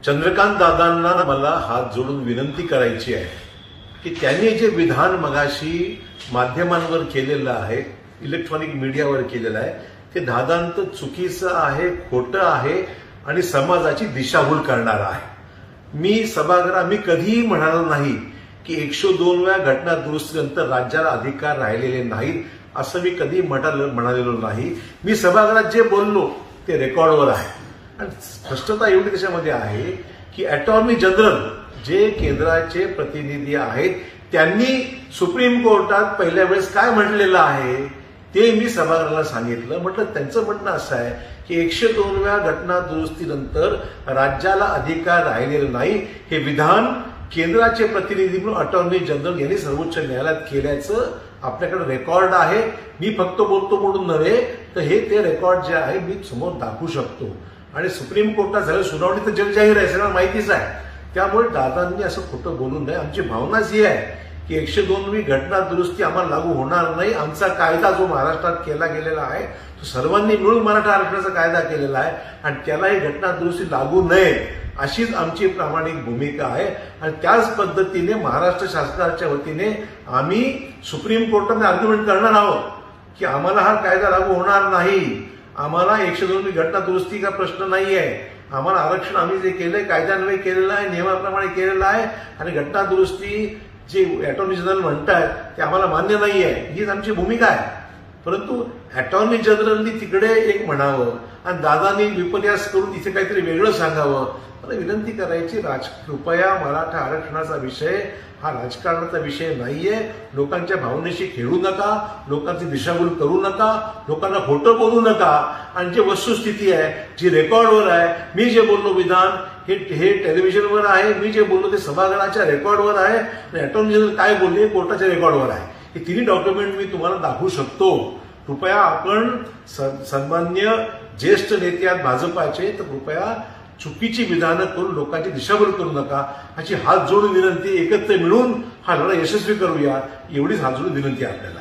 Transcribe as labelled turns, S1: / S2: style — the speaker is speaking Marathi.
S1: चंद्रकांत दादांना मला हात जोडून विनंती करायची आहे की त्यांनी जे विधान मगाशी माध्यमांवर केलेलं आहे, इलेक्ट्रॉनिक मीडियावर केलेलं आहे, ते दादांत चुकीचं आहे, खोटं आहे आणि समाजाची दिशाभूल करणारं आहे. मी कधीही म्हणालो नाही की 102व्या घटना दुरुस्तीनंतर राज्याला अधिकार राहिलेले नाहीत असं मी कधी म्हणालेलो नाही. मी सभागृहात जे बोललो ते रेकॉर्डवर आहे आणि स्पष्टता एवढी त्याच्यामध्ये आहे की अटॉर्नी जनरल जे केंद्राचे प्रतिनिधी आहेत त्यांनी सुप्रीम कोर्टात पहिल्या वेळेस काय म्हटलेलं आहे ते मी सभागृहाला सांगितलं. म्हटलं त्यांचं म्हणणं असं आहे की 102व्या घटना दुरुस्तीनंतर राज्याला अधिकार राहिलेला नाही हे विधान केंद्राचे प्रतिनिधी म्हणून अटॉर्नी जनरल यांनी सर्वोच्च न्यायालयात केल्याचं आपल्याकडे रेकॉर्ड आहे. मी फक्त बोलतो म्हणून नव्हे तर हे ते रेकॉर्ड जे आहे मी समोर दाखवू शकतो आणि सुप्रीम कोर्टात झालं सुनावणी तर जगजाहीर आहे, सगळ्यांना माहितीच आहे. त्यामुळे दादांनी असं खोटं बोलू नये. आमची भावनाच ही आहे की 102वी घटना दुरुस्ती आम्हाला लागू होणार नाही. आमचा कायदा जो महाराष्ट्रात केला गेलेला आहे तो सर्वांनी मिळून मराठा आरक्षणाचा कायदा केलेला आहे आणि त्याला ही घटना दुरुस्ती लागू नये अशीच आमची प्रामाणिक भूमिका आहे आणि त्याच पद्धतीने महाराष्ट्र शासनाच्या वतीने आम्ही सुप्रीम कोर्टाने आर्ग्युमेंट करणार आहोत की आम्हाला हा कायदा लागू होणार नाही. आम्हाला 102वी घटना दुरुस्तीचा प्रश्न नाही आहे. आम्हाला आरक्षण आम्ही जे केलंय कायद्यान्वये केलेलं आहे, नियमाप्रमाणे केलेलं आहे आणि घटना दुरुस्ती जे अटॉर्नी जनरल म्हणतात ते आम्हाला मान्य नाही आहे हीच आमची भूमिका आहे. परंतु अटॉर्नी जनरलनी तिकडे एक म्हणावं आणि दादांनी विपर्यास करून इथे काहीतरी वेगळं सांगावं. मला विनंती करायची, कृपया मराठा आरक्षणाचा विषय हा राजकारणाचा विषय नाहीये. लोकांच्या भावनेशी खेळू नका, लोकांची दिशाभूल करू नका, लोकांना खोटं बोलू नका आणि जे वस्तुस्थिती आहे जी रेकॉर्डवर आहे, मी जे बोललो विधान हे टेलिव्हिजनवर आहे, मी जे बोललो ते सभागृहाच्या रेकॉर्डवर आहे आणि अटॉर्नी जनरल काय बोलले कोर्टाच्या रेकॉर्डवर आहे. हे तिन्ही डॉक्युमेंट मी तुम्हाला दाखवू शकतो. कृपया आपण सन्मान्य ज्येष्ठ नेते आहेत भाजपाचे, तर कृपया चुकीची विधानं करून लोकांची दिशाभूल करू नका अशी हात जोडून विनंती. एकत्र मिळून हा लढा यशस्वी करूया एवढीच हात जोडून विनंती आपल्याला.